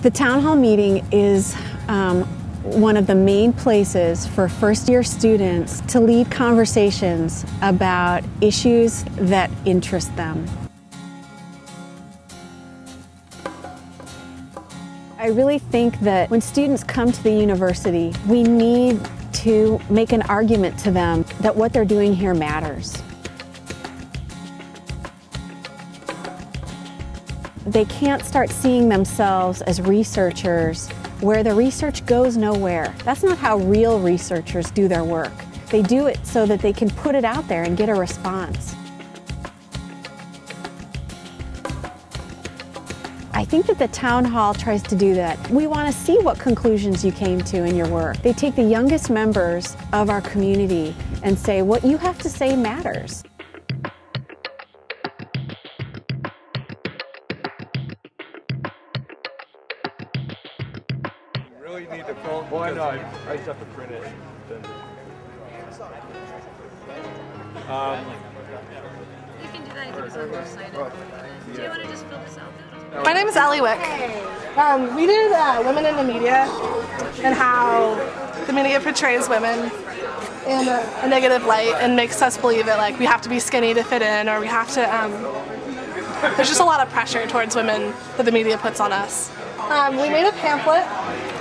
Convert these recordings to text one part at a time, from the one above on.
The Town Hall Meeting is one of the main places for first-year students to lead conversations about issues that interest them. I really think that when students come to the university, we need to make an argument to them that what they're doing here matters. They can't start seeing themselves as researchers where the research goes nowhere. That's not how real researchers do their work. They do it so that they can put it out there and get a response. I think that the Town Hall tries to do that. We want to see what conclusions you came to in your work. They take the youngest members of our community and say, what you have to say matters. You really need to film. Why not? I just have to print it. You can do that because I'm excited. Do you want to just fill this out though? My name is Ellie Wick. We did Women in the Media and how the media portrays women in a negative light and makes us believe that like we have to be skinny to fit in, or we have to, there's just a lot of pressure towards women that the media puts on us. We made a pamphlet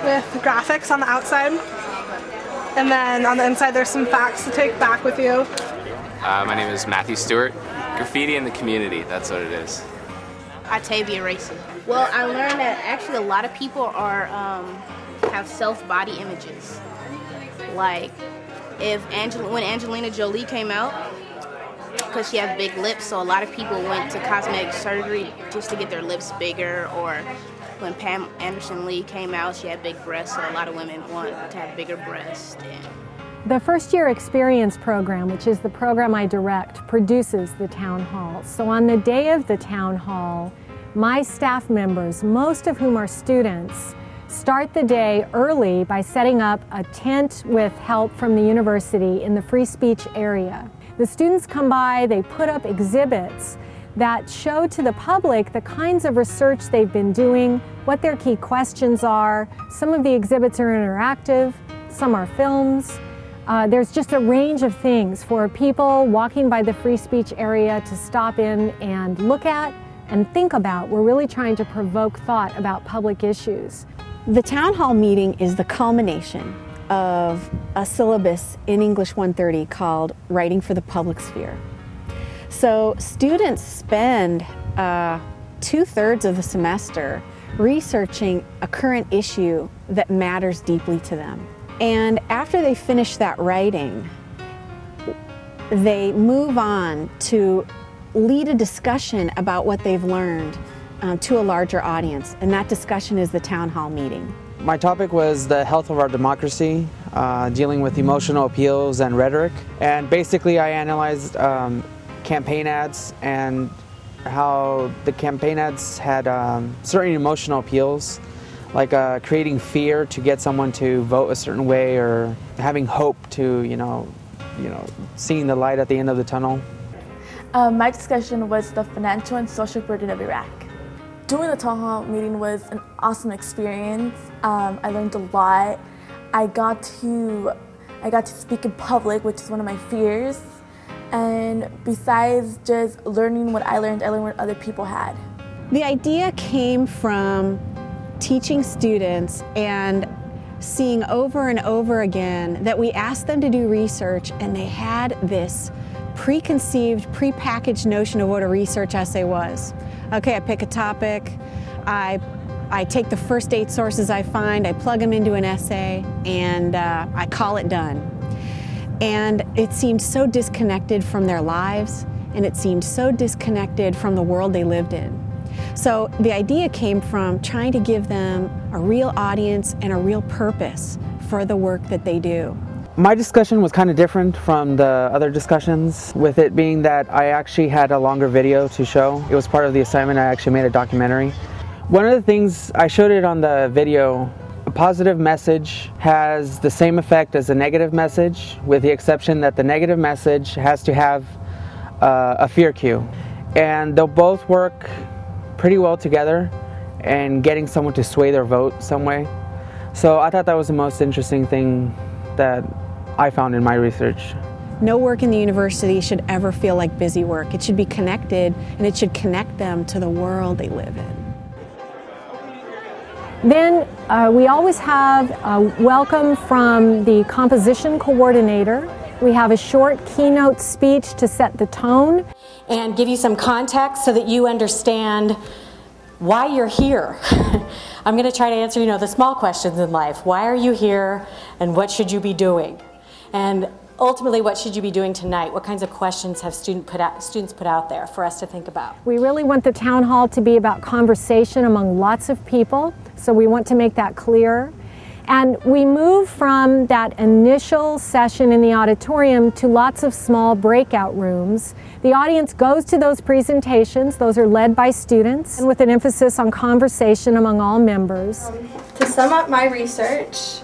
with graphics on the outside, and then on the inside there's some facts to take back with you. My name is Matthew Stewart. Graffiti in the community, that's what it is. Octavia Racing. Well, I learned that actually a lot of people are have self-body images. Like when Angelina Jolie came out, because she has big lips, so a lot of people went to cosmetic surgery just to get their lips bigger. Or when Pam Anderson-Lee came out, she had big breasts, so a lot of women want to have bigger breasts. The First Year Experience program, which is the program I direct, produces the Town Hall. So on the day of the Town Hall, my staff members, most of whom are students, start the day early by setting up a tent with help from the university in the free speech area. The students come by, they put up exhibits that show to the public the kinds of research they've been doing, what their key questions are. Some of the exhibits are interactive, some are films. There's just a range of things for people walking by the free speech area to stop in and look at and think about. We're really trying to provoke thought about public issues. The Town Hall Meeting is the culmination of a syllabus in English 130 called Writing for the Public Sphere. So students spend 2/3 of the semester researching a current issue that matters deeply to them. And after they finish that writing, they move on to lead a discussion about what they've learned to a larger audience, and that discussion is the Town Hall Meeting. My topic was the health of our democracy, dealing with emotional appeals and rhetoric. And basically I analyzed campaign ads and how the campaign ads had certain emotional appeals, like creating fear to get someone to vote a certain way, or having hope to, seeing the light at the end of the tunnel. My discussion was the financial and social burden of Iraq. Doing the Town Hall Meeting was an awesome experience. I learned a lot. I got to speak in public, which is one of my fears. And besides just learning what I learned what other people had. The idea came from teaching students and seeing over and over again that we asked them to do research, and they had this preconceived, prepackaged notion of what a research essay was. Okay, I pick a topic, I take the first 8 sources I find, I plug them into an essay, and I call it done. And it seemed so disconnected from their lives, and it seemed so disconnected from the world they lived in. So the idea came from trying to give them a real audience and a real purpose for the work that they do. My discussion was kind of different from the other discussions, with it being that I actually had a longer video to show. It was part of the assignment. I actually made a documentary. One of the things, I showed it on the video, a positive message has the same effect as a negative message, with the exception that the negative message has to have a fear cue. And they'll both work pretty well together. and getting someone to sway their vote some way. So I thought that was the most interesting thing that I found in my research. No work in the university should ever feel like busy work. It should be connected, and it should connect them to the world they live in. Then we always have a welcome from the composition coordinator. We have a short keynote speech to set the tone and give you some context so that you understand why you're here. I'm going to try to answer, the small questions in life. Why are you here, and what should you be doing? And ultimately, what should you be doing tonight? What kinds of questions have students put out there for us to think about? We really want the town hall to be about conversation among lots of people, so we want to make that clear. And we move from that initial session in the auditorium to lots of small breakout rooms. The audience goes to those presentations. Those are led by students, and with an emphasis on conversation among all members. To sum up my research,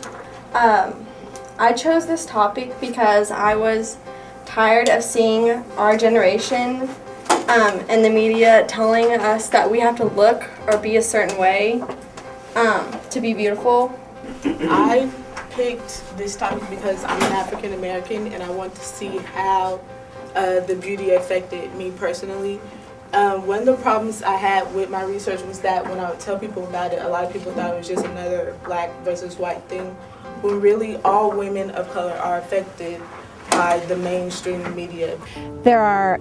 I chose this topic because I was tired of seeing our generation and the media telling us that we have to look or be a certain way to be beautiful. I picked this topic because I'm an African American and I want to see how the beauty affected me personally. One of the problems I had with my research was that when I would tell people about it, a lot of people thought it was just another black versus white thing, when really all women of color are affected by the mainstream media. There are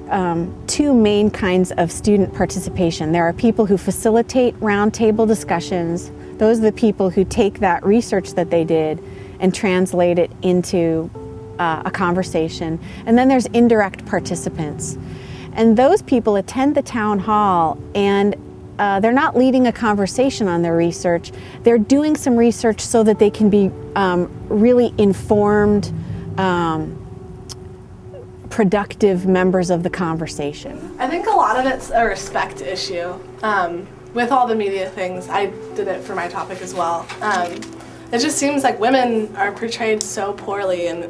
two main kinds of student participation. There are people who facilitate roundtable discussions. Those are the people who take that research that they did and translate it into a conversation. And then there's indirect participants. And those people attend the town hall, and they're not leading a conversation on their research. They're doing some research so that they can be really informed, productive members of the conversation. I think a lot of it's a respect issue. With all the media things, I did it for my topic as well. It just seems like women are portrayed so poorly, and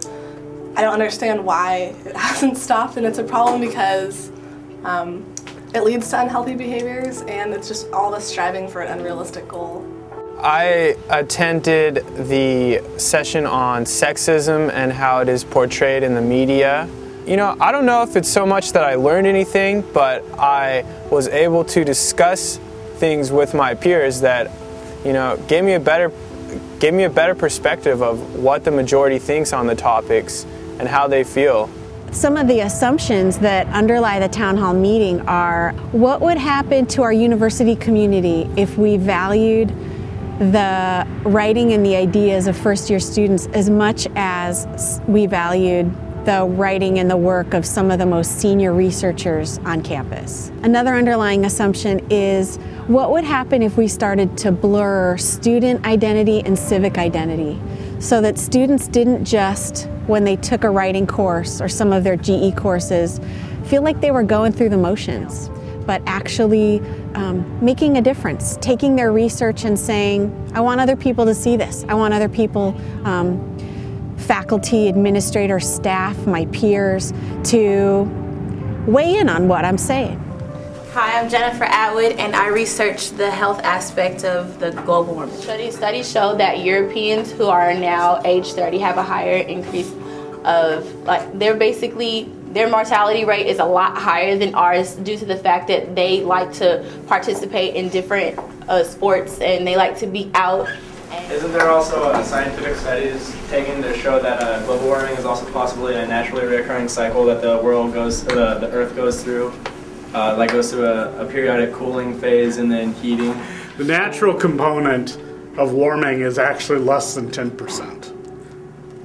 I don't understand why it hasn't stopped, and it's a problem because it leads to unhealthy behaviors, and it's just all this striving for an unrealistic goal. I attended the session on sexism and how it is portrayed in the media. I don't know if it's so much that I learned anything, but I was able to discuss things with my peers that, gave me a better perspective of what the majority thinks on the topics and how they feel. Some of the assumptions that underlie the town hall meeting are, what would happen to our university community if we valued the writing and the ideas of first-year students as much as we valued the writing and the work of some of the most senior researchers on campus? Another underlying assumption is, what would happen if we started to blur student identity and civic identity, so that students didn't just, when they took a writing course or some of their GE courses, feel like they were going through the motions, but actually making a difference, taking their research and saying, I want other people to see this. I want other people, faculty, administrators, staff, my peers, to weigh in on what I'm saying. Hi, I'm Jennifer Atwood, and I researched the health aspect of the global warming. Studies show that Europeans who are now age 30 have a higher increase of, their mortality rate is a lot higher than ours due to the fact that they like to participate in different sports and they like to be out. Isn't there also scientific studies taken to show that global warming is also possibly a naturally recurring cycle that the Earth goes through? Goes through a periodic cooling phase and then heating. The natural component of warming is actually less than 10%.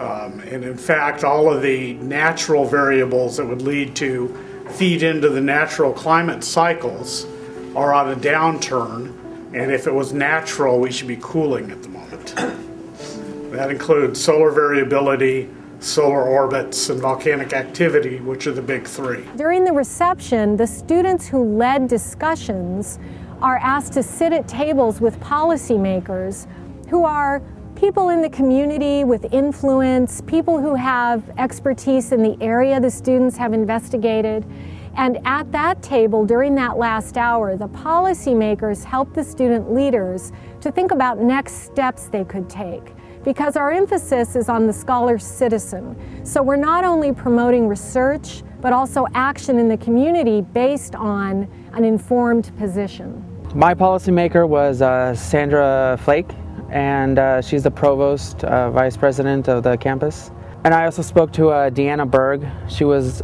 And in fact, all of the natural variables that would lead to feed into the natural climate cycles are on a downturn, and if it was natural, we should be cooling at the moment. That includes solar variability, solar orbits, and volcanic activity, which are the big three. During the reception, the students who led discussions are asked to sit at tables with policymakers who are people in the community with influence, people who have expertise in the area the students have investigated, And at that table, during that last hour, the policymakers helped the student leaders to think about next steps they could take, because our emphasis is on the scholar-citizen. So we're not only promoting research, but also action in the community based on an informed position. My policymaker was Sandra Flake, and she's the provost, vice president of the campus. And I also spoke to Deanna Berg. She was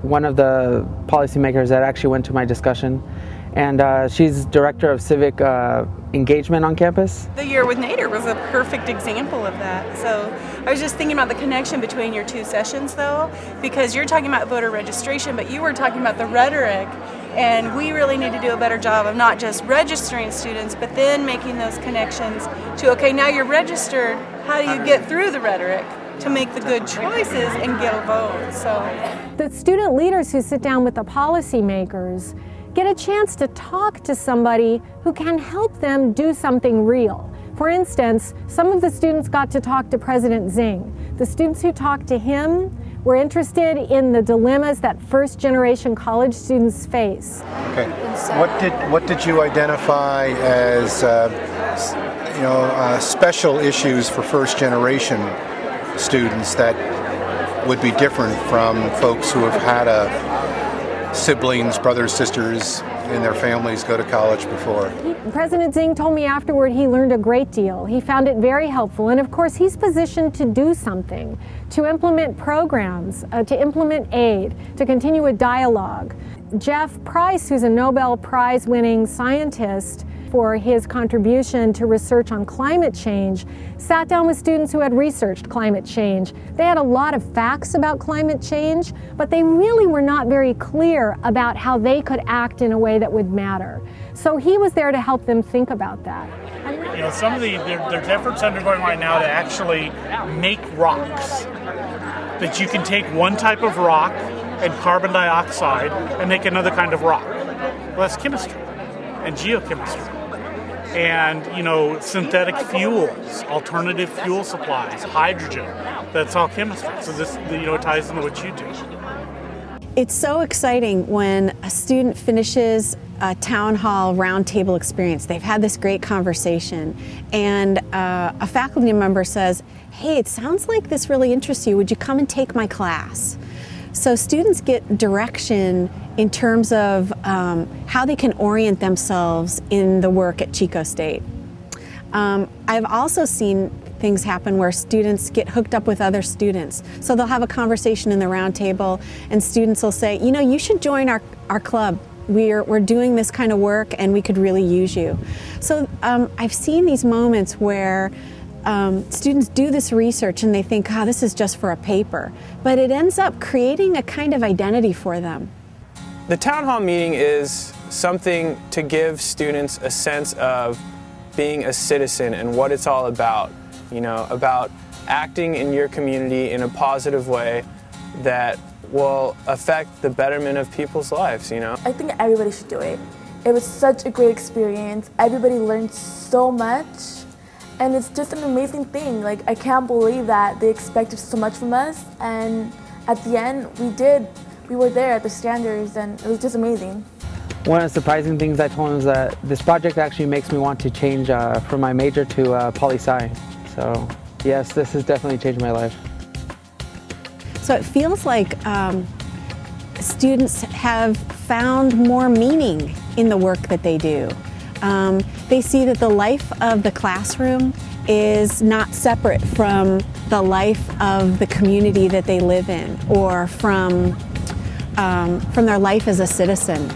one of the policymakers that actually went to my discussion. And she's director of civic engagement on campus. The year with Nader was a perfect example of that. So I was just thinking about the connection between your two sessions though, because you're talking about voter registration, but you were talking about the rhetoric, and we really need to do a better job of not just registering students, but then making those connections to, okay, now you're registered, how do you get through the rhetoric to make the good choices and get a vote? So the student leaders who sit down with the policymakers get a chance to talk to somebody who can help them do something real. For instance, some of the students got to talk to President Zing. The students who talked to him were interested in the dilemmas that first-generation college students face. Okay. What did you identify as special issues for first-generation students that would be different from folks who have had siblings, brothers, sisters in their families go to college before? President Zing told me afterward he learned a great deal. He found it very helpful, and of course he's positioned to do something, to implement programs, to implement aid, to continue a dialogue. Jeff Price, who's a Nobel Prize winning scientist for his contribution to research on climate change, sat down with students who had researched climate change. They had a lot of facts about climate change, but they really were not very clear about how they could act in a way that would matter. So he was there to help them think about that. You know, some of there's efforts undergoing right now to actually make rocks. That you can take one type of rock and carbon dioxide and make another kind of rock. Well, that's chemistry and geochemistry. And, synthetic fuels, alternative fuel supplies, hydrogen, that's all chemistry. So this, ties into what you do. It's so exciting when a student finishes a town hall roundtable experience. They've had this great conversation, and a faculty member says, "Hey, it sounds like this really interests you. Would you come and take my class?" So students get direction in terms of how they can orient themselves in the work at Chico State. I've also seen things happen where students get hooked up with other students. So they'll have a conversation in the round table, and students will say, you should join our club. We're doing this kind of work and we could really use you. So I've seen these moments where students do this research and they think, this is just for a paper. But it ends up creating a kind of identity for them. The town hall meeting is something to give students a sense of being a citizen and what it's all about. About acting in your community in a positive way that will affect the betterment of people's lives, I think everybody should do it. It was such a great experience. Everybody learned so much, and it's just an amazing thing. I can't believe that they expected so much from us, and at the end, we were there at the standards, and it was just amazing. One of the surprising things I told him is that this project actually makes me want to change from my major to poli-sci. So yes, this has definitely changed my life. So it feels like students have found more meaning in the work that they do. They see that the life of the classroom is not separate from the life of the community that they live in, or from their life as a citizen.